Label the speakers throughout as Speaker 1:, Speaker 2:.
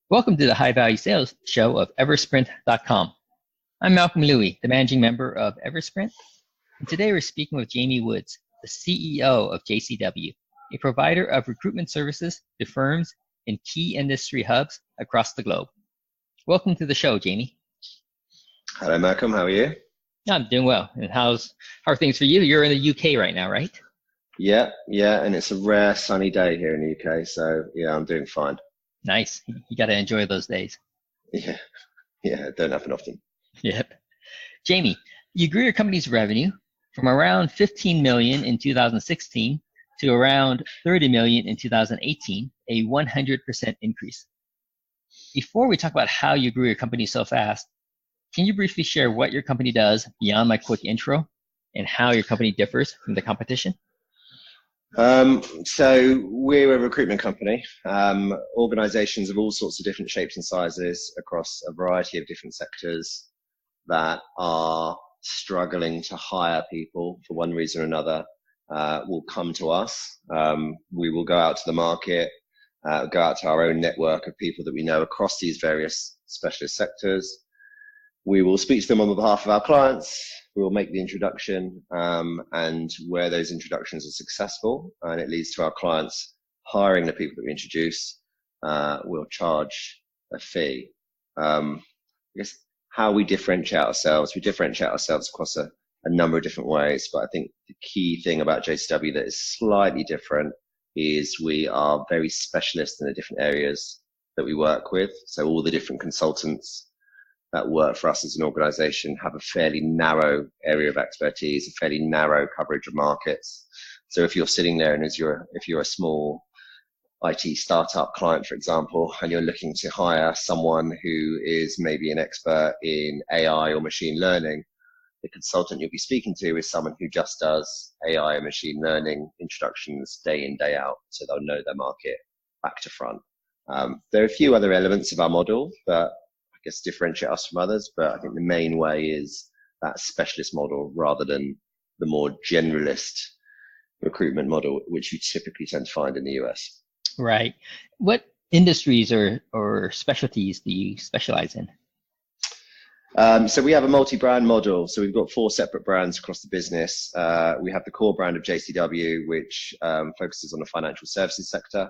Speaker 1: Welcome to the High Value Sales Show of Eversprint.com. I'm Malcolm Louie, the managing member of Eversprint, and today we're speaking with Jamie Woods, the CEO of JCW, a provider of recruitment services to firms in key industry hubs across the globe. Welcome to the show, Jamie.
Speaker 2: Hello, Malcolm. How are you?
Speaker 1: I'm doing well. And how are things for you? You're in the UK right now, right?
Speaker 2: Yeah, and it's a rare sunny day here in the UK, so yeah, I'm doing fine.
Speaker 1: Nice. You got to enjoy those days.
Speaker 2: Yeah, it don't happen often.
Speaker 1: Yep. Jamie, you grew your company's revenue from around 15 million in 2016 to around 30 million in 2018, a 100% increase. Before we talk about how you grew your company so fast, can you briefly share what your company does beyond my quick intro and how your company differs from the competition?
Speaker 2: So we're a recruitment company, organizations of all sorts of different shapes and sizes across a variety of different sectors that are struggling to hire people for one reason or another, will come to us. We will go out to the market, go out to our own network of people that we know across these various specialist sectors. We will speak to them on behalf of our clients. We will make the introduction, and where those introductions are successful and it leads to our clients hiring the people that we introduce, we'll charge a fee. I guess how we differentiate ourselves, we differentiate ourselves across a number of different ways, but I think the key thing about JCW that is slightly different is we are very specialist in the different areas that we work with. So all the different consultants that work for us as an organization have a fairly narrow area of expertise, a fairly narrow coverage of markets. So if you're sitting there and if you're a small IT startup client, for example, and you're looking to hire someone who is maybe an expert in AI or machine learning, the consultant you'll be speaking to is someone who just does AI and machine learning introductions day in, day out, so they'll know their market back to front. There are a few other elements of our model that differentiate us from others, but I think the main way is that specialist model rather than the more generalist recruitment model, which you typically tend to find in the US.
Speaker 1: Right. What industries or specialties do you specialize in?
Speaker 2: So we have a multi-brand model. So we've got 4 separate brands across the business. We have the core brand of JCW, which focuses on the financial services sector.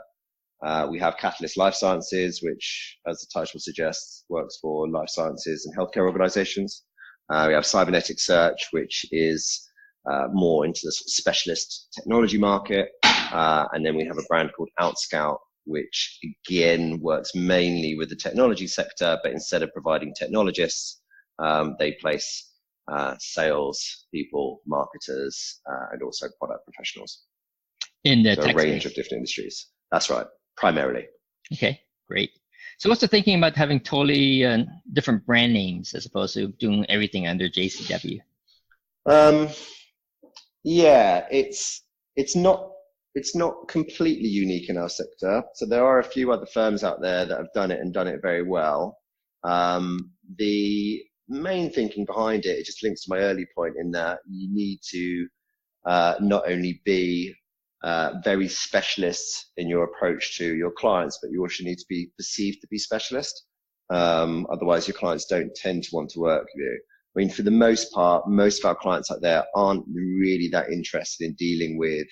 Speaker 2: We have Catalyst Life Sciences, which, as the title suggests, works for life sciences and healthcare organizations. We have Cybernetic Search, which is more into the specialist technology market. And then we have a brand called Outscout, which again works mainly with the technology sector, but instead of providing technologists, they place sales people, marketers, and also product professionals.
Speaker 1: In the
Speaker 2: so a range of different industries. That's right. Primarily. Okay,
Speaker 1: great. So what's the thinking about having totally different brand names as opposed to doing everything under JCW?
Speaker 2: Yeah, it's not completely unique in our sector. So there are a few other firms out there that have done it and done it very well. The main thinking behind it just links to my early point in that you need to not only be very specialist in your approach to your clients, but you also need to be perceived to be specialist. Otherwise, your clients don't tend to want to work with you. I mean, for the most part, most of our clients out there aren't really that interested in dealing with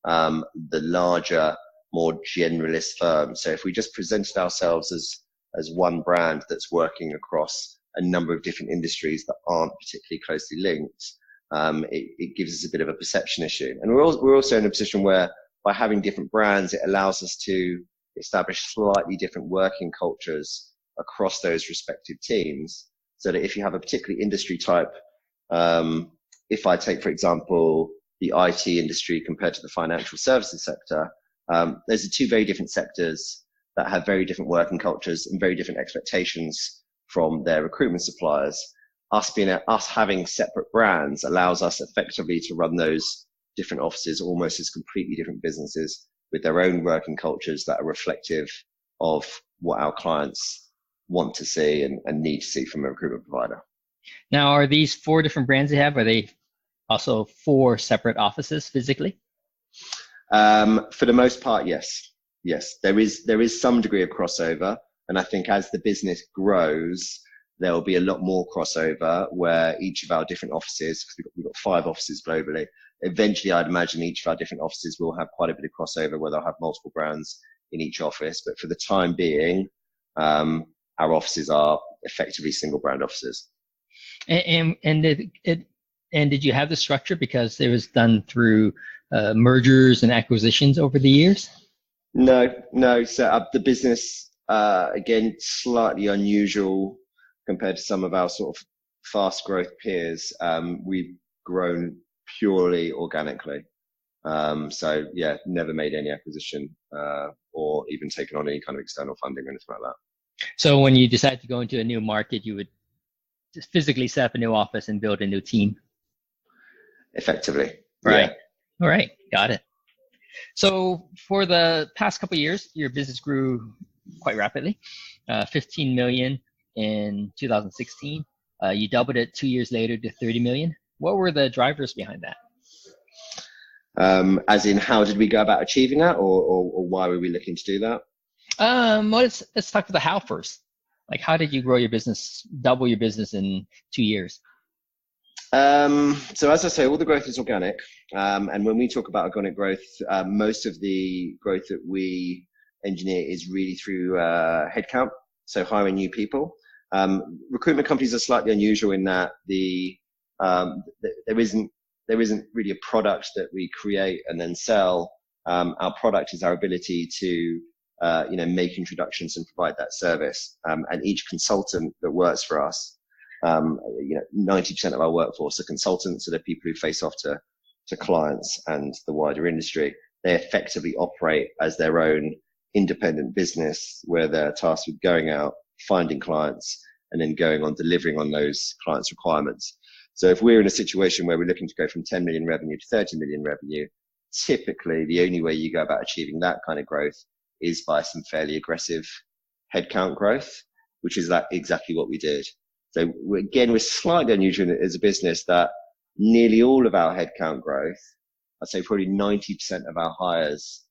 Speaker 2: the larger, more generalist firms. So if we just presented ourselves as one brand that's working across a number of different industries that aren't particularly closely linked, it gives us a bit of a perception issue. And we're also in a position where by having different brands, it allows us to establish slightly different working cultures across those respective teams, so that if you have a particular industry type, if I take, for example, the IT industry compared to the financial services sector, those are 2 very different sectors that have very different working cultures and very different expectations from their recruitment suppliers. Us having separate brands allows us effectively to run those different offices almost as completely different businesses with their own working cultures that are reflective of what our clients want to see and need to see from a recruitment provider.
Speaker 1: Now, are these 4 different brands they have? Are they also 4 separate offices physically?
Speaker 2: For the most part, yes. There is some degree of crossover. And I think as the business grows, there will be a lot more crossover where each of our different offices, because we've got 5 offices globally, eventually I'd imagine each of our different offices will have quite a bit of crossover where they'll have multiple brands in each office. But for the time being, our offices are effectively single brand offices.
Speaker 1: And did you have the structure because it was done through mergers and acquisitions over the years?
Speaker 2: No. So the business, again, slightly unusual compared to some of our sort of fast growth peers. We've grown purely organically. So yeah, never made any acquisition or even taken on any kind of external funding or anything like that.
Speaker 1: So when you decide to go into a new market, you would just physically set up a new office and build a new team?
Speaker 2: Effectively.
Speaker 1: Right.
Speaker 2: Yeah.
Speaker 1: All right. Got it. So for the past couple of years, your business grew quite rapidly, 15 million in 2016. You doubled it 2 years later to 30 million. What were the drivers behind that?
Speaker 2: As in, how did we go about achieving that, or why were we looking to do that?
Speaker 1: Well, let's talk about the how first. Like, how did you grow your business, double your business in 2 years?
Speaker 2: So as I say, all the growth is organic. And when we talk about organic growth, most of the growth that we engineer is really through headcount, so hiring new people. Recruitment companies are slightly unusual in that there isn't really a product that we create and then sell. Our product is our ability to make introductions and provide that service. And each consultant that works for us, 90% of our workforce are consultants, so they're people who face off to clients and the wider industry. They effectively operate as their own independent business where they're tasked with going out, finding clients, and then going on delivering on those clients' requirements. So if we're in a situation where we're looking to go from 10 million revenue to 30 million revenue, typically the only way you go about achieving that kind of growth is by some fairly aggressive headcount growth, which is exactly what we did. So we're slightly unusual as a business that nearly all of our headcount growth, I'd say probably 90% of our hires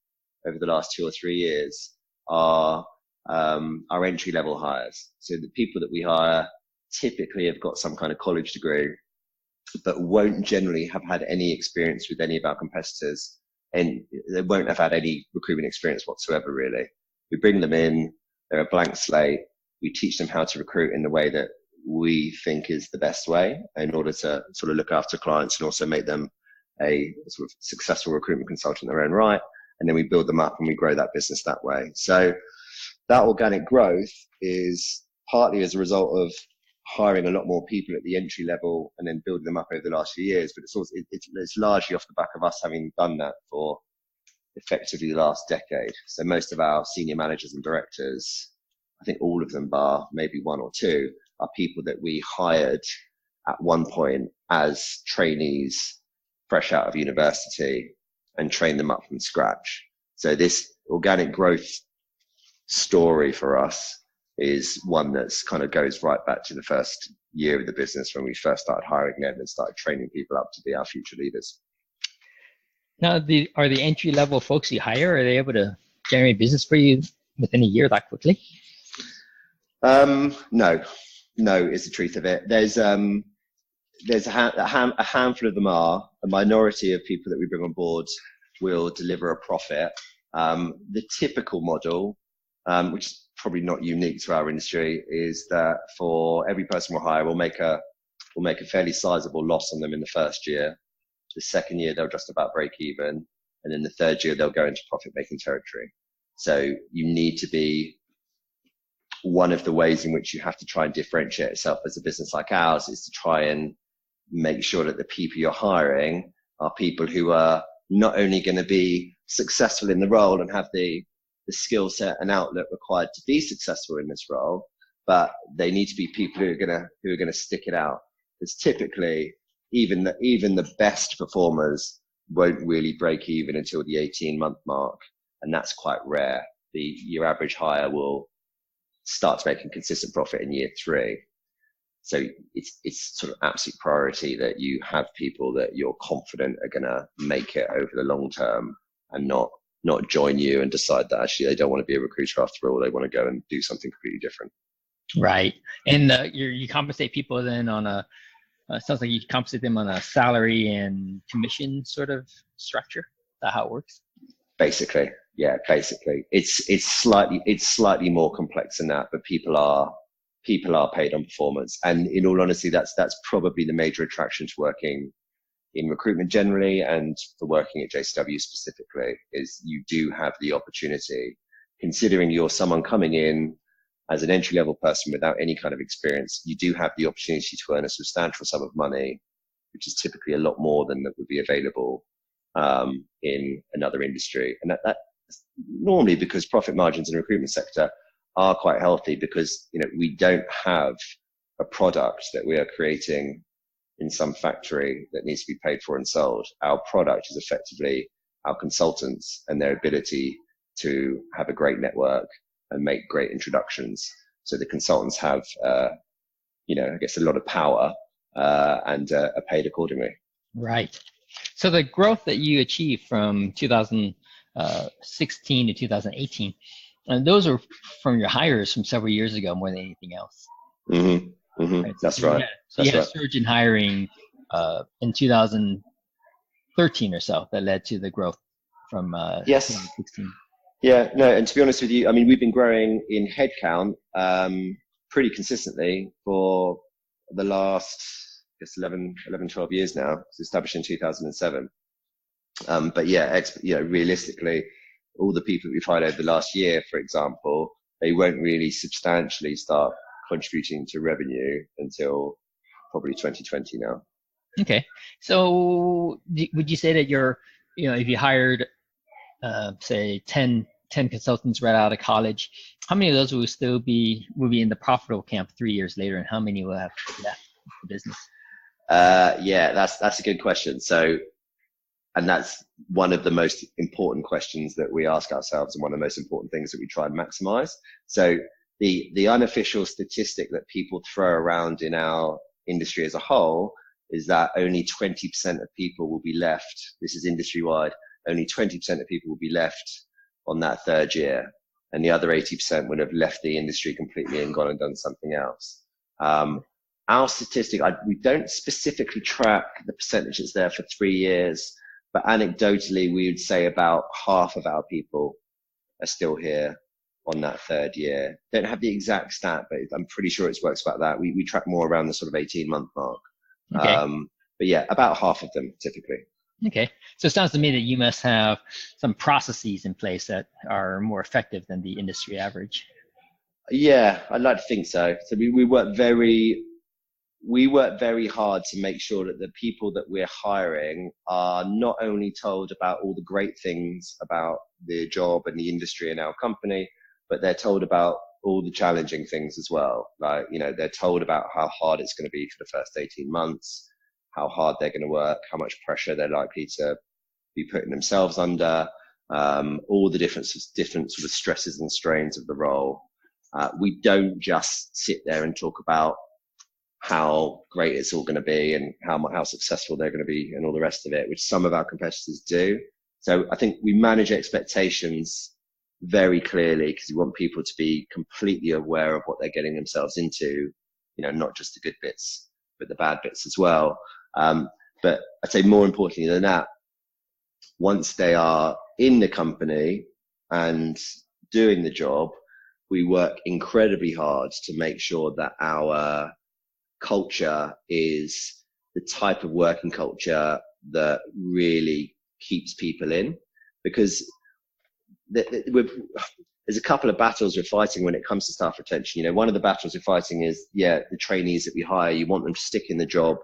Speaker 2: over the last 2 or 3 years are entry level hires. So the people that we hire typically have got some kind of college degree, but won't generally have had any experience with any of our competitors, and they won't have had any recruitment experience whatsoever, really. We bring them in, they're a blank slate. We teach them how to recruit in the way that we think is the best way in order to sort of look after clients and also make them a sort of successful recruitment consultant in their own right. And then we build them up and we grow that business that way. So that organic growth is partly as a result of hiring a lot more people at the entry level and then building them up over the last few years. But it's largely off the back of us having done that for effectively the last decade. So most of our senior managers and directors, I think all of them bar maybe 1 or 2, are people that we hired at one point as trainees fresh out of university and trained them up from scratch. So this organic growth story for us is one that's kind of goes right back to the first year of the business when we first started hiring them and started training people up to be our future leaders.
Speaker 1: Now, are the entry level folks you hire, are they able to generate business for you within a year that quickly? No is the truth of it. There's a handful of them are. A minority of people that we bring on board will deliver a profit. The typical model, which is probably not unique to our industry, is that for every person we'll hire, we'll make a fairly sizable loss on them in the first year. The second year, they'll just about break even. And then the third year, they'll go into profit-making territory. So you need to be, one of the ways in which you have to try and differentiate yourself as a business like ours is to try and make sure that the people you're hiring are people who are not only going to be successful in the role and have the skill set and outlook required to be successful in this role, but they need to be people who are going to stick it out. Because typically, even the best performers won't really break even until the 18-month mark, and that's quite rare. Your average hire will start to make a consistent profit in year 3. So it's sort of absolute priority that you have people that you're confident are going to make it over the long term and not
Speaker 2: not join you and decide that actually they don't want to be a recruiter after all. They want to go and do something completely different.
Speaker 1: Right. And you compensate people then on a, sounds like you compensate them on a salary and commission sort of structure. Is that how it works?
Speaker 2: Basically, yeah, basically. It's slightly more complex than that, but people are paid on performance. And in all honesty, that's probably the major attraction to working in recruitment generally, and for working at JCW specifically, is you do have the opportunity, considering you're someone coming in as an entry-level person without any kind of experience, you do have the opportunity to earn a substantial sum of money, which is typically a lot more than that would be available in another industry. And that normally, because profit margins in the recruitment sector are quite healthy, because we don't have a product that we are creating in some factory that needs to be paid for and sold. Our product is effectively our consultants and their ability to have a great network and make great introductions. So the consultants have, I guess, a lot of power and are paid accordingly.
Speaker 1: Right. So the growth that you achieved from 2016 to 2018, and those are from your hires from several years ago more than anything else.
Speaker 2: Mm-hmm. Mm-hmm.
Speaker 1: Right?
Speaker 2: That's right.
Speaker 1: So you had a surge in hiring in 2013 or so that led to the growth from
Speaker 2: yes.
Speaker 1: 2016.
Speaker 2: Yeah, no, and to be honest with you, I mean, we've been growing in headcount pretty consistently for the last, I guess, 11, 12 years now. It was established in 2007. But yeah, realistically, all the people that we've hired over the last year, for example, they won't really substantially start contributing to revenue until probably 2020 now.
Speaker 1: Okay. So would you say that if you hired say 10 consultants right out of college, how many of those will be in the profitable camp 3 years later, and how many will have left the business?
Speaker 2: Yeah, that's a good question. So, and that's one of the most important questions that we ask ourselves, and one of the most important things that we try and maximize. So the unofficial statistic that people throw around in our industry as a whole is that only 20% of people will be left. This is industry wide. Only 20% of people will be left on that third year, and the other 80% would have left the industry completely and gone and done something else. Our statistic, we don't specifically track the percentages there for 3 years, but anecdotally, we would say about half of our people are still here on that third year. Don't have the exact stat, but I'm pretty sure it works about that. We track more around the sort of 18-month mark.
Speaker 1: Okay.
Speaker 2: But yeah, about half of them typically.
Speaker 1: Okay. So it sounds to me that you must have some processes in place that are more effective than the industry average.
Speaker 2: Yeah, I'd like to think so. So we work very hard to make sure that the people that we're hiring are not only told about all the great things about the job and the industry in our company, but they're told about all the challenging things as well. Like, they're told about how hard it's going to be for the first 18 months, how hard they're going to work, how much pressure they're likely to be putting themselves under, all the different sort of stresses and strains of the role. We don't just sit there and talk about how great it's all going to be and how successful they're going to be and all the rest of it, which some of our competitors do. So I think we manage expectations very clearly because we want people to be completely aware of what they're getting themselves into, not just the good bits, but the bad bits as well. But I'd say more importantly than that, once they are in the company and doing the job, we work incredibly hard to make sure that our culture is the type of working culture that really keeps people in, because there's a couple of battles we're fighting when it comes to staff retention. One of the battles we're fighting is, the trainees that we hire, you want them to stick in the job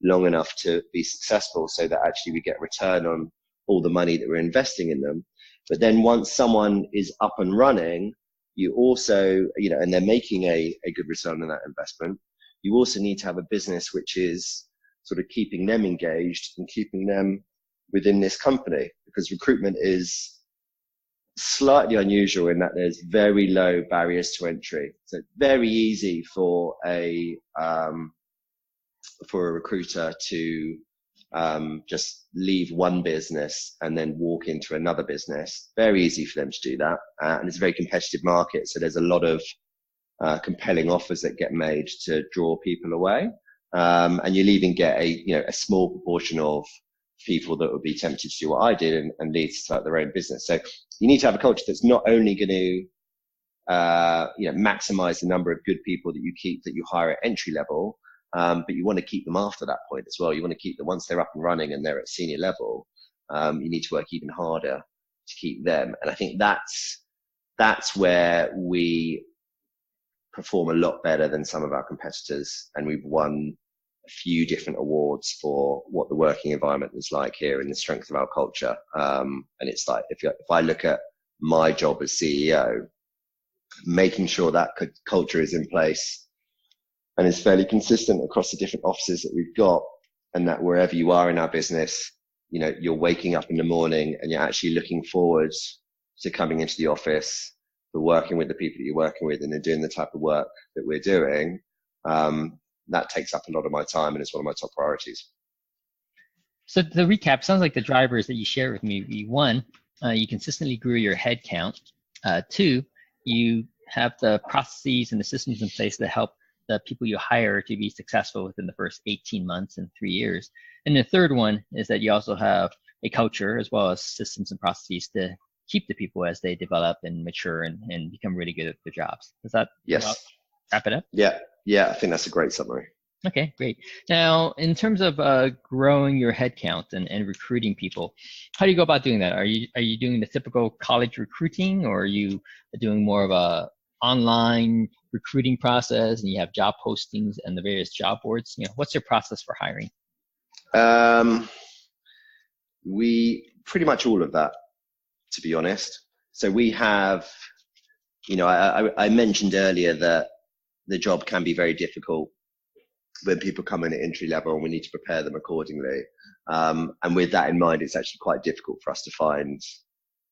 Speaker 2: long enough to be successful so that actually we get return on all the money that we're investing in them. But then once someone is up and running, you also, and they're making a good return on that investment, you also need to have a business which is sort of keeping them engaged and keeping them within this company, because recruitment is slightly unusual in that there's very low barriers to entry. So it's very easy for a recruiter to just leave one business and then walk into another business. Very easy for them to do that. And it's a very competitive market. So there's a lot of compelling offers that get made to draw people away. And you'll even get a small proportion of people that would be tempted to do what I did and lead to start their own business. So you need to have a culture that's not only going to maximize the number of good people that you hire at entry level, but you want to keep them after that point as well. You want to keep them once they're up and running and they're at senior level. You need to work even harder to keep them. And I think that's where we perform a lot better than some of our competitors. And we've won a few different awards for what the working environment is like here and the strength of our culture. And it's like, if I look at my job as CEO, making sure that culture is in place and is fairly consistent across the different offices that we've got, and that wherever you are in our business, you're waking up in the morning and you're actually looking forward to coming into the office, for working with the people that you're working with, and then doing the type of work that we're doing. That takes up a lot of my time and it's one of my top priorities.
Speaker 1: So the recap, sounds like the drivers that you share with me: one, you consistently grew your headcount. Two, you have the processes and the systems in place that help the people you hire to be successful within the first 18 months and 3 years. And the third one is that you also have a culture as well as systems and processes to keep the people as they develop and mature and become really good at their jobs. Does that wrap it up?
Speaker 2: Yeah, I think that's a great summary.
Speaker 1: Okay, great. Now, in terms of growing your headcount and recruiting people, how do you go about doing that? Are you doing the typical college recruiting, or are you doing more of a online recruiting process and you have job postings and the various job boards? What's your process for hiring?
Speaker 2: We pretty much all of that, to be honest. So we have, I mentioned earlier that the job can be very difficult when people come in at entry level, and we need to prepare them accordingly. And with that in mind, it's actually quite difficult for us to find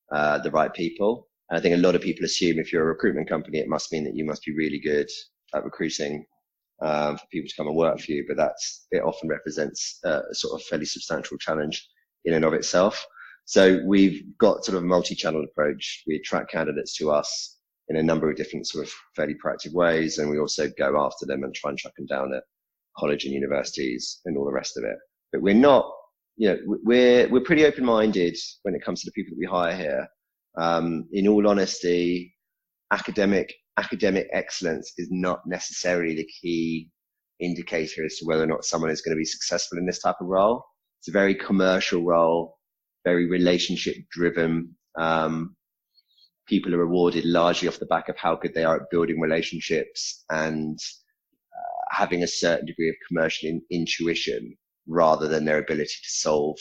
Speaker 2: the right people. And I think a lot of people assume if you're a recruitment company, it must mean that you must be really good at recruiting for people to come and work for you. But it often represents a sort of fairly substantial challenge in and of itself. So we've got sort of a multi-channel approach. We attract candidates to us in a number of different sort of fairly proactive ways, and we also go after them and try and track them down at college and universities and all the rest of it. But we're not, we're pretty open-minded when it comes to the people that we hire here. In all honesty, academic excellence is not necessarily the key indicator as to whether or not someone is going to be successful in this type of role. It's a very commercial role, very relationship driven. People are rewarded largely off the back of how good they are at building relationships and having a certain degree of commercial intuition rather than their ability to solve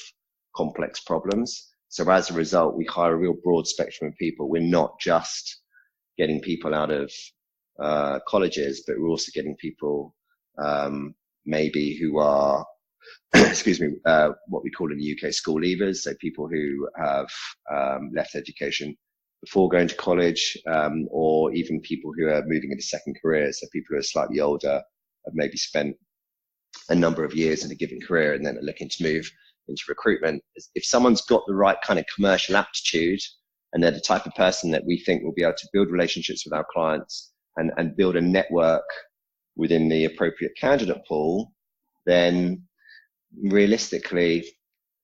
Speaker 2: complex problems. So as a result, we hire a real broad spectrum of people. We're not just getting people out of colleges, but we're also getting people maybe who are, what we call in the UK school leavers. So people who have left education before going to college, or even people who are moving into second careers. So people who are slightly older, have maybe spent a number of years in a given career and then are looking to move into recruitment. If someone's got the right kind of commercial aptitude and they're the type of person that we think will be able to build relationships with our clients and build a network within the appropriate candidate pool, then realistically,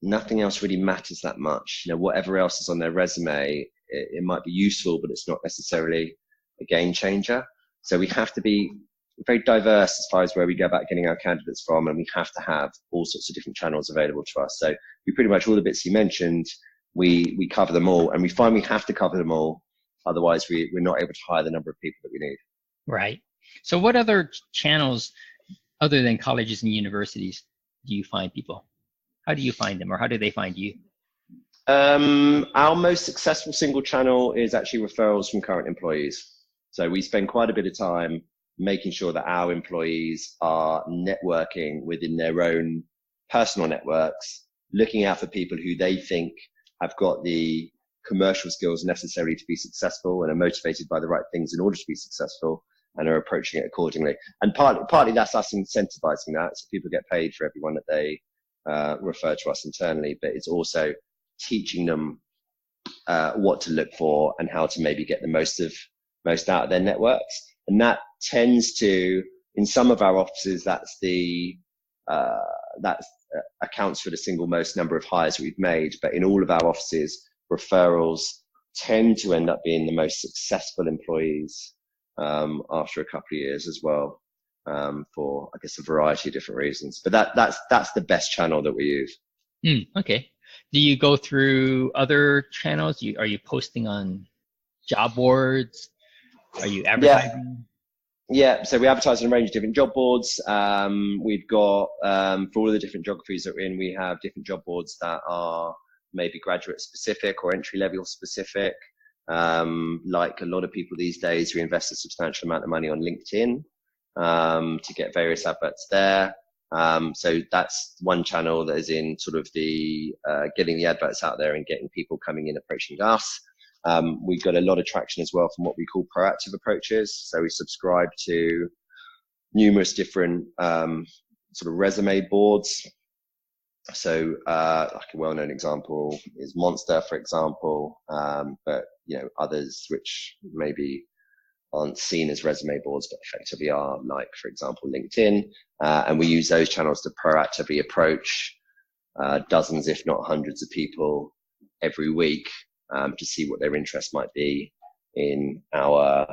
Speaker 2: nothing else really matters that much. Whatever else is on their resume, it might be useful, but it's not necessarily a game changer. So we have to be very diverse as far as where we go about getting our candidates from, and we have to have all sorts of different channels available to us. So we pretty much, all the bits you mentioned, we cover them all, and we find we have to cover them all. Otherwise, we're not able to hire the number of people that we need. Right.
Speaker 1: So what other channels other than colleges and universities do you find people? How do you find them, or how do they find you?
Speaker 2: Our most successful single channel is actually referrals from current employees. So we spend quite a bit of time making sure that our employees are networking within their own personal networks, looking out for people who they think have got the commercial skills necessary to be successful and are motivated by the right things in order to be successful, and are approaching it accordingly. And partly that's us incentivizing that, so people get paid for everyone that they refer to us internally, but it's also teaching them what to look for and how to maybe get the most out of their networks. And that tends to, in some of our offices, that accounts for the single most number of hires we've made. But in all of our offices, referrals tend to end up being the most successful employees after a couple of years as well, for, I guess, a variety of different reasons. But that's the best channel that we use.
Speaker 1: Okay. Do you go through other channels? Are you posting on job boards? Are you advertising?
Speaker 2: Yeah, so we advertise on a range of different job boards. We've got, for all of the different geographies that we're in, we have different job boards that are maybe graduate specific or entry level specific. Like a lot of people these days, we invest a substantial amount of money on LinkedIn to get various adverts there. So that's one channel that is in sort of the getting the adverts out there and getting people coming in, approaching us. We've got a lot of traction as well from what we call proactive approaches. So we subscribe to numerous different sort of resume boards. So like a well-known example is Monster, for example, but others which maybe aren't seen as resume boards, but effectively are, like, for example, LinkedIn. And we use those channels to proactively approach dozens, if not hundreds of people every week to see what their interest might be in our,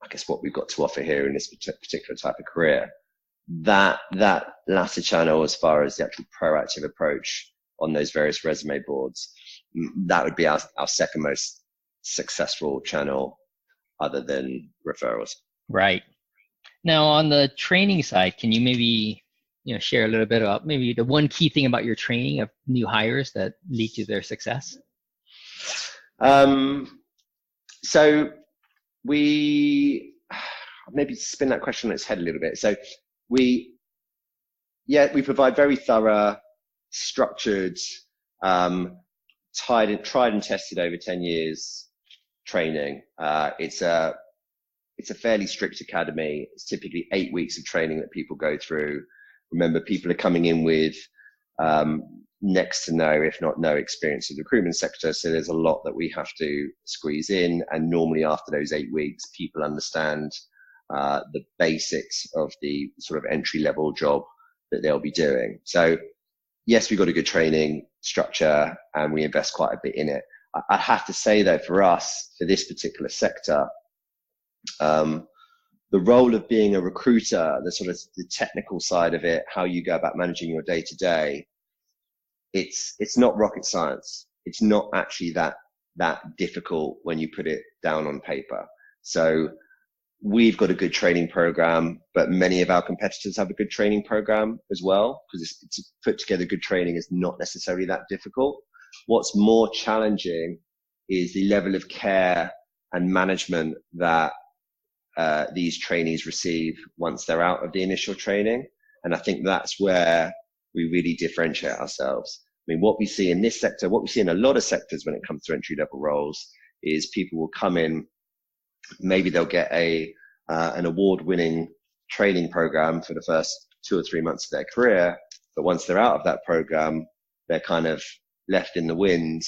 Speaker 2: I guess, what we've got to offer here in this particular type of career. That latter channel, as far as the actual proactive approach on those various resume boards, that would be our second most successful channel, other than referrals.
Speaker 1: Right. Now, on the training side, can you maybe share a little bit about maybe the one key thing about your training of new hires that lead to their success?
Speaker 2: So we maybe spin that question on its head a little bit. So we provide very thorough, structured, tried and tested over 10 years training. It's a fairly strict academy. It's typically 8 weeks of training that people go through. Remember, people are coming in with next to no, if not no, experience in the recruitment sector. So there's a lot that we have to squeeze in. And normally after those 8 weeks, people understand the basics of the sort of entry level job that they'll be doing. So yes, we've got a good training structure and we invest quite a bit in it. I have to say though, for us, for this particular sector, the role of being a recruiter, the sort of the technical side of it, how you go about managing your day to day, it's not rocket science. It's not actually that difficult when you put it down on paper. So we've got a good training program, but many of our competitors have a good training program as well, because to put together good training is not necessarily that difficult. What's more challenging is the level of care and management that these trainees receive once they're out of the initial training. And I think that's where we really differentiate ourselves. I mean, what we see in this sector, what we see in a lot of sectors when it comes to entry level roles, is people will come in, maybe they'll get an award-winning training program for the first 2 or 3 months of their career, but once they're out of that program, they're kind of left in the wind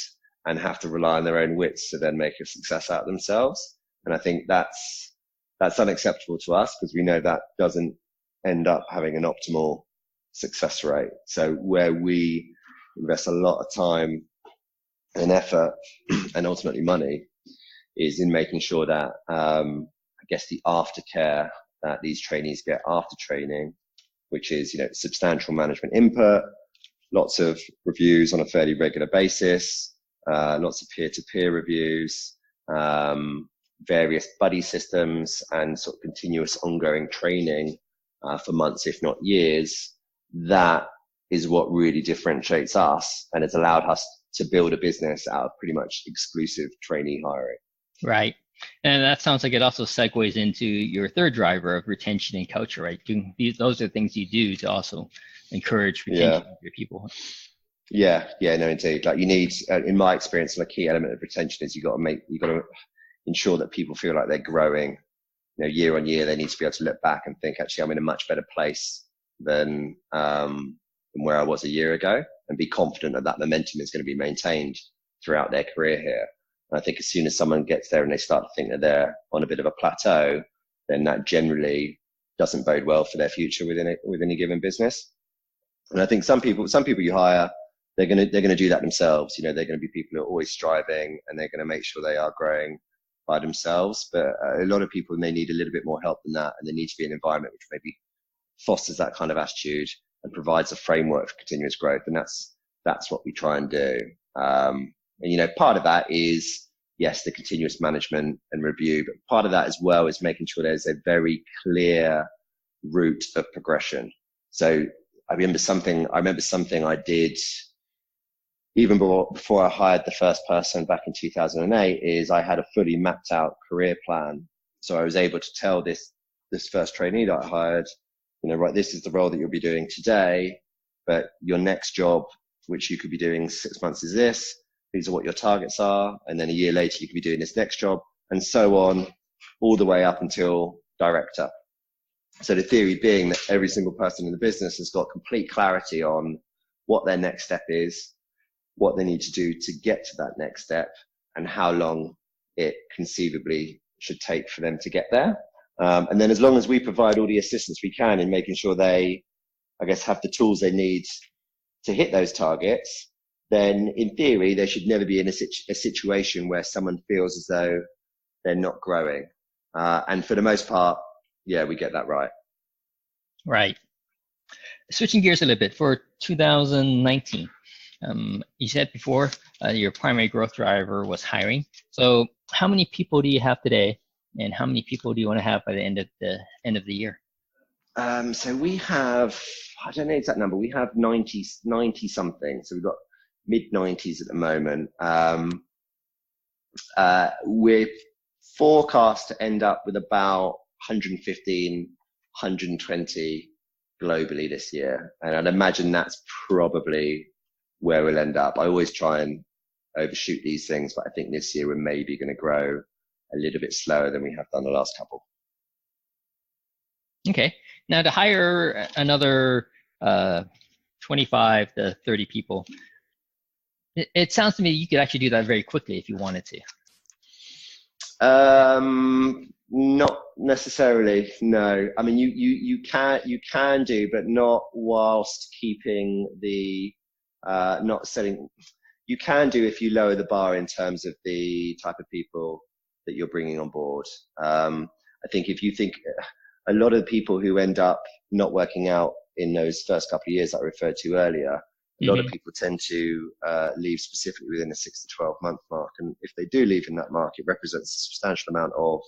Speaker 2: and have to rely on their own wits to then make a success out of themselves. And I think that's unacceptable to us, because we know that doesn't end up having an optimal success rate. So where we invest a lot of time and effort and ultimately money is in making sure that I guess the aftercare that these trainees get after training, which is substantial management input, lots of reviews on a fairly regular basis, lots of peer-to-peer reviews, various buddy systems, and sort of continuous ongoing training for months, if not years. That is what really differentiates us, and it's allowed us to build a business out of pretty much exclusive trainee hiring.
Speaker 1: Right. And that sounds like it also segues into your third driver of retention and culture, right? Those are things you do to also encourage retention of your people.
Speaker 2: Yeah, no, indeed. Like, you need, in my experience, a key element of retention is you got to ensure that people feel like they're growing. Year on year, they need to be able to look back and think, actually, I'm in a much better place than than where I was a year ago, and be confident that that momentum is going to be maintained throughout their career here. And I think as soon as someone gets there and they start to think that they're on a bit of a plateau, then that generally doesn't bode well for their future within a given business. And I think some people you hire, they're going to do that themselves. You know, they're going to be people who are always striving, and they're going to make sure they are growing by themselves. But a lot of people may need a little bit more help than that, and they need to be in an environment which maybe fosters that kind of attitude and provides a framework for continuous growth. And that's what we try and do. And you know, part of that is, yes, the continuous management and review, but part of that as well is making sure there's a very clear route of progression. So I remember something I did even before I hired the first person back in 2008, is I had a fully mapped out career plan. So I was able to tell this first trainee that I hired, you know, right, this is the role that you'll be doing today, but your next job, which you could be doing 6 months, is this. These are what your targets are. And then a year later, you could be doing this next job, and so on, all the way up until director. So the theory being that every single person in the business has got complete clarity on what their next step is, what they need to do to get to that next step, and how long it conceivably should take for them to get there. And then as long as we provide all the assistance we can in making sure they, I guess, have the tools they need to hit those targets, then in theory, there should never be in a situation where someone feels as though they're not growing. And for the most part, yeah, we get that right.
Speaker 1: Right. Switching gears a little bit, for 2019, you said before your primary growth driver was hiring. So how many people do you have today, and how many people do you want to have by the end of the year?
Speaker 2: So we have, I don't know the exact number, we have 90 something. So we've got mid-90s at the moment. We're forecast to end up with about 115, 120 globally this year. And I'd imagine that's probably where we'll end up. I always try and overshoot these things, but I think this year we're maybe going to grow a little bit slower than we have done the last couple.
Speaker 1: Okay. Now, to hire another 25 to 30 people, it sounds to me you could actually do that very quickly if you wanted to.
Speaker 2: Not necessarily, no. I mean, you can do, but not whilst keeping the not setting. You can do if you lower the bar in terms of the type of people that you're bringing on board. I think if you think a lot of the people who end up not working out in those first couple of years that I referred to earlier, a lot of people tend to leave specifically within a 6 to 12 month mark. And if they do leave in that mark, it represents a substantial amount of,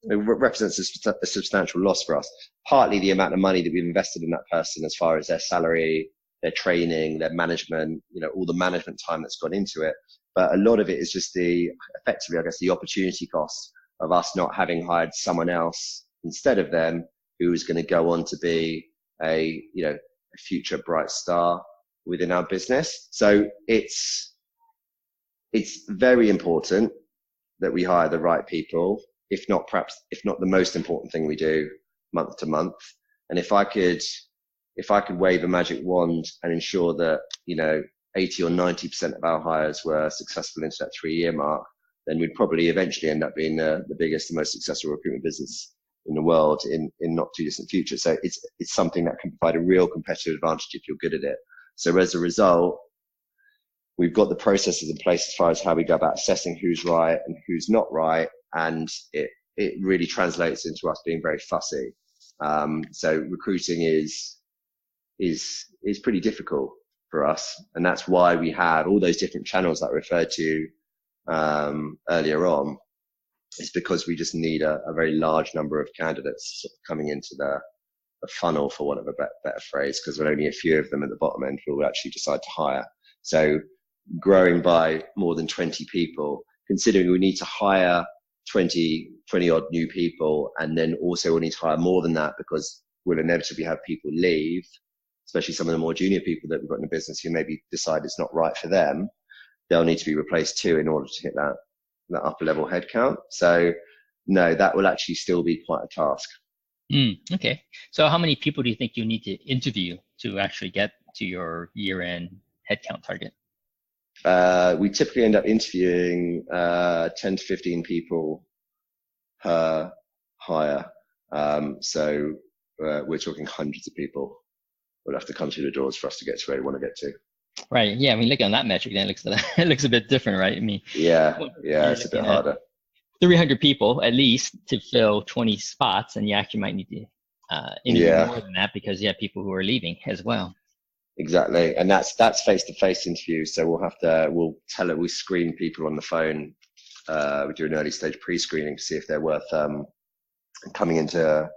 Speaker 2: it represents a substantial loss for us. Partly the amount of money that we've invested in that person as far as their salary, their training, their management, you know, all the management time that's gone into it. But a lot of it is just effectively, I guess, the opportunity cost of us not having hired someone else instead of them who is going to go on to be a future bright star within our business. So it's very important that we hire the right people, if not the most important thing we do month to month. And if I could wave a magic wand and ensure that, 80 or 90% of our hires were successful into that 3-year mark, then we'd probably eventually end up being the biggest and most successful recruitment business in the world in not too distant future. So it's something that can provide a real competitive advantage if you're good at it. So as a result, we've got the processes in place as far as how we go about assessing who's right and who's not right. And it really translates into us being very fussy. So recruiting is pretty difficult for us. And that's why we have all those different channels that I referred to earlier on. It's because we just need a very large number of candidates sort of coming into the funnel, for want of a better phrase, because there are only a few of them at the bottom end who will actually decide to hire. So growing by more than 20 people, considering we need to hire 20 odd new people, and then also we'll need to hire more than that because we'll inevitably have people leave, especially some of the more junior people that we've got in the business who maybe decide it's not right for them. They'll need to be replaced too in order to hit that upper level headcount. So no, that will actually still be quite a task.
Speaker 1: Okay. So how many people do you think you need to interview to actually get to your year-end headcount target?
Speaker 2: We typically end up interviewing 10 to 15 people per hire. So we're talking hundreds of people would have to come through the doors for us to get to where we want to get to.
Speaker 1: Right. Yeah. I mean, looking on that metric, then it looks a bit different, right? I mean,
Speaker 2: yeah, it's a bit harder.
Speaker 1: 300 people at least to fill 20 spots, and you actually might need to interview more than that because you have people who are leaving as well.
Speaker 2: Exactly, and that's face-to-face interviews. So we screen people on the phone. We do an early stage pre-screening to see if they're worth coming in to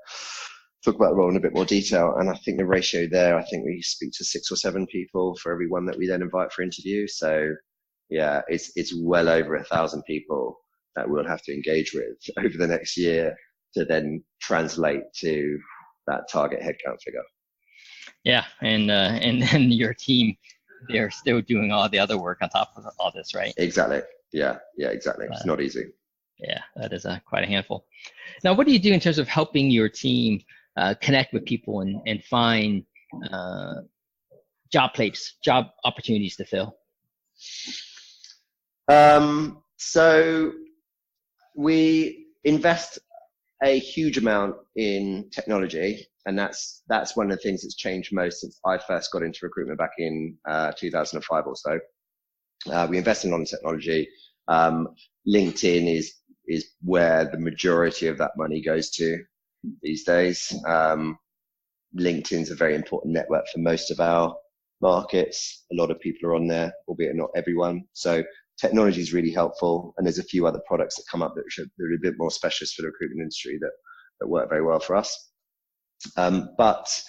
Speaker 2: talk about the role in a bit more detail. And I think the ratio there, I think we speak to 6 or 7 people for every one that we then invite for interview. So yeah, it's well over 1,000 people that we'll have to engage with over the next year to then translate to that target headcount figure.
Speaker 1: Yeah, and then your team, they're still doing all the other work on top of all this, right?
Speaker 2: Exactly. Yeah, exactly. It's not easy.
Speaker 1: Yeah, that is quite a handful. Now, what do you do in terms of helping your team connect with people and find job opportunities to fill?
Speaker 2: So we invest a huge amount in technology, and that's one of the things that's changed most since I first got into recruitment back in 2005 or so. We invest in a lot in technology. LinkedIn is where the majority of that money goes to these days. LinkedIn's a very important network for most of our markets. A lot of people are on there, albeit not everyone. So technology is really helpful, and there's a few other products that come up that are a bit more specialist for the recruitment industry that work very well for us. But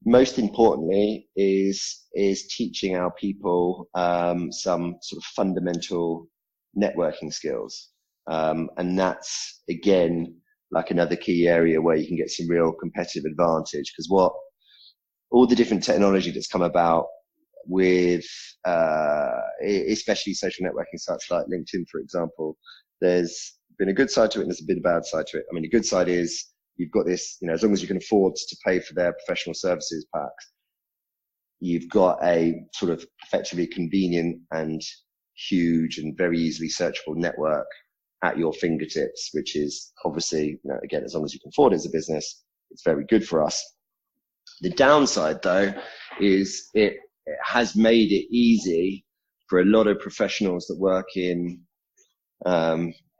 Speaker 2: most importantly is teaching our people some sort of fundamental networking skills. And that's, again, like another key area where you can get some real competitive advantage, because all the different technology that's come about with especially social networking sites like LinkedIn, for example, there's been a good side to it and there's been a bad side to it. I mean, the good side is you've got this, as long as you can afford to pay for their professional services packs, you've got a sort of effectively convenient and huge and very easily searchable network at your fingertips, which is obviously, again, as long as you can afford it as a business, it's very good for us. The downside, though, is it has made it easy for a lot of professionals that work in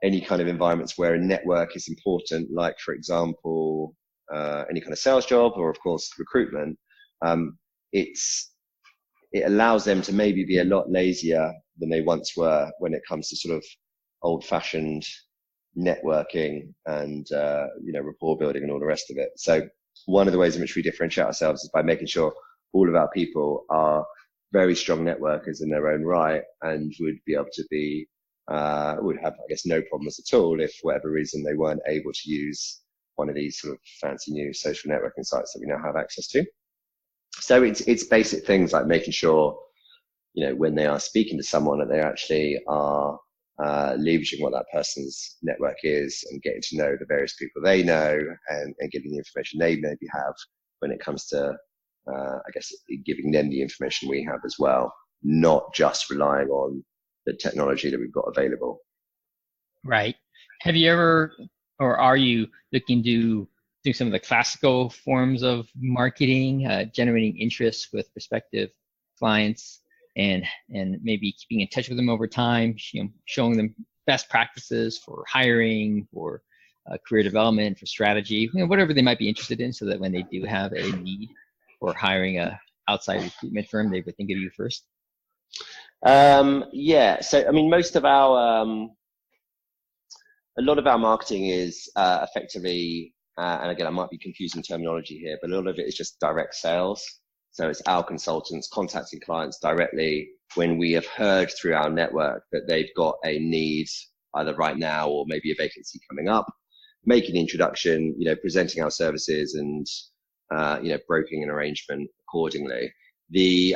Speaker 2: any kind of environments where a network is important, like, for example, any kind of sales job or, of course, recruitment. It allows them to maybe be a lot lazier than they once were when it comes to sort of old-fashioned networking and rapport building and all the rest of it. So one of the ways in which we differentiate ourselves is by making sure all of our people are very strong networkers in their own right and would be able to be would have, I guess, no problems at all if, for whatever reason, they weren't able to use one of these sort of fancy new social networking sites that we now have access to. So it's basic things like making sure, when they are speaking to someone, that they actually are leveraging what that person's network is and getting to know the various people they know and giving the information they maybe have when it comes to, I guess, giving them the information we have as well, not just relying on the technology that we've got available.
Speaker 1: Right. Have you ever, or are you looking to do some of the classical forms of marketing, generating interest with prospective clients and maybe keeping in touch with them over time, showing them best practices for hiring, for career development, for strategy, whatever they might be interested in, so that when they do have a need for hiring a outside recruitment firm, they would think of you first?
Speaker 2: Yeah. So, I mean, most of our, a lot of our marketing is effectively, and again, I might be confusing terminology here, but a lot of it is just direct sales. So it's our consultants contacting clients directly when we have heard through our network that they've got a need either right now or maybe a vacancy coming up, making the introduction, presenting our services and, brokering an arrangement accordingly.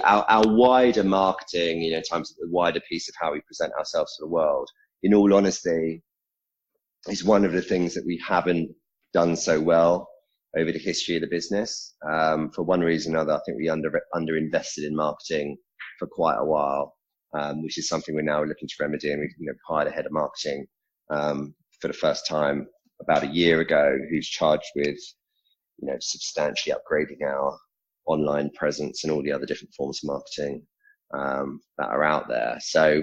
Speaker 2: Our wider marketing, in terms of the wider piece of how we present ourselves to the world, in all honesty, is one of the things that we haven't done so well over the history of the business. For one reason or another, I think we underinvested in marketing for quite a while, which is something we're now looking to remedy. And we've hired a head of marketing for the first time about a year ago, who's charged with substantially upgrading our online presence and all the other different forms of marketing that are out there. So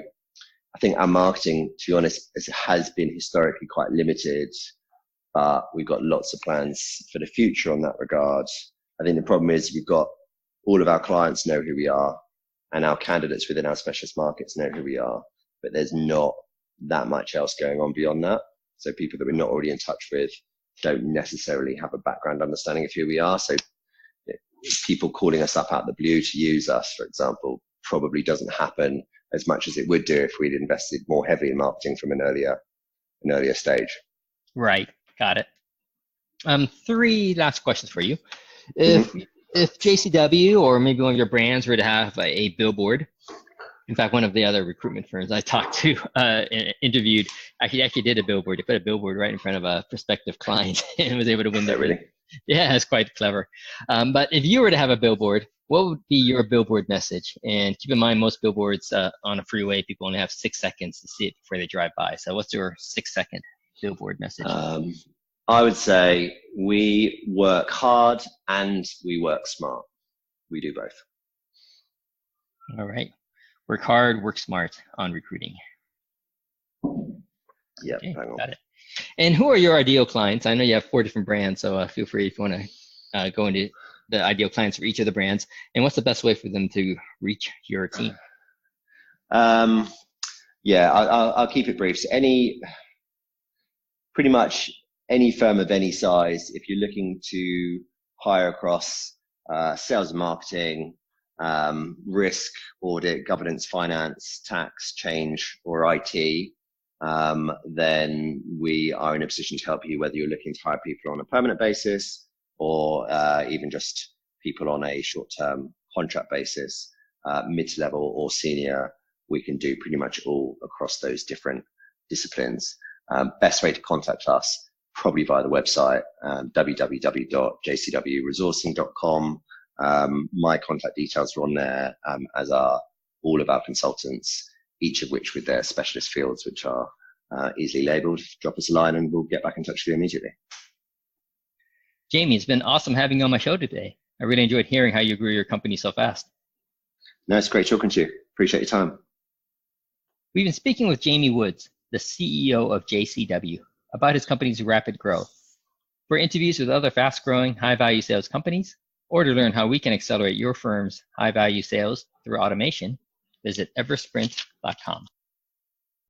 Speaker 2: I think our marketing, to be honest, has been historically quite limited, but we've got lots of plans for the future on that regard. I think the problem is we've got all of our clients know who we are, and our candidates within our specialist markets know who we are, but there's not that much else going on beyond that. So people that we're not already in touch with don't necessarily have a background understanding of who we are. So people calling us up out of the blue to use us, for example, probably doesn't happen as much as it would do if we'd invested more heavily in marketing from an earlier stage.
Speaker 1: Right, got it. 3 last questions for you. If JCW or maybe one of your brands were to have a billboard, in fact, one of the other recruitment firms I talked to interviewed actually did a billboard. They put a billboard right in front of a prospective client and was able to win that.
Speaker 2: Really?
Speaker 1: Yeah, it's quite clever. But if you were to have a billboard, what would be your billboard message? And keep in mind, most billboards on a freeway, people only have 6 seconds to see it before they drive by. So what's your 6-second billboard message?
Speaker 2: I would say we work hard and we work smart. We do both.
Speaker 1: All right. Work hard, work smart on recruiting.
Speaker 2: Yeah,
Speaker 1: okay, got it. And who are your ideal clients? I know you have 4 different brands, so feel free if you want to go into the ideal clients for each of the brands. And what's the best way for them to reach your team?
Speaker 2: Yeah, I'll keep it brief. So pretty much any firm of any size, if you're looking to hire across sales and marketing, risk, audit, governance, finance, tax, change, or IT, then we are in a position to help you, whether you're looking to hire people on a permanent basis or even just people on a short-term contract basis, mid-level or senior. We can do pretty much all across those different disciplines. Best way to contact us, probably via the website, www.jcwresourcing.com. My contact details are on there, as are all of our consultants, each of which with their specialist fields, which are easily labeled. Drop us a line and we'll get back in touch with you immediately.
Speaker 1: Jamie, it's been awesome having you on my show today. I really enjoyed hearing how you grew your company so fast.
Speaker 2: No, it's great talking to you. Appreciate your time.
Speaker 1: We've been speaking with Jamie Woods, the CEO of JCW, about his company's rapid growth. For interviews with other fast-growing, high-value sales companies, or to learn how we can accelerate your firm's high-value sales through automation, visit eversprint.com.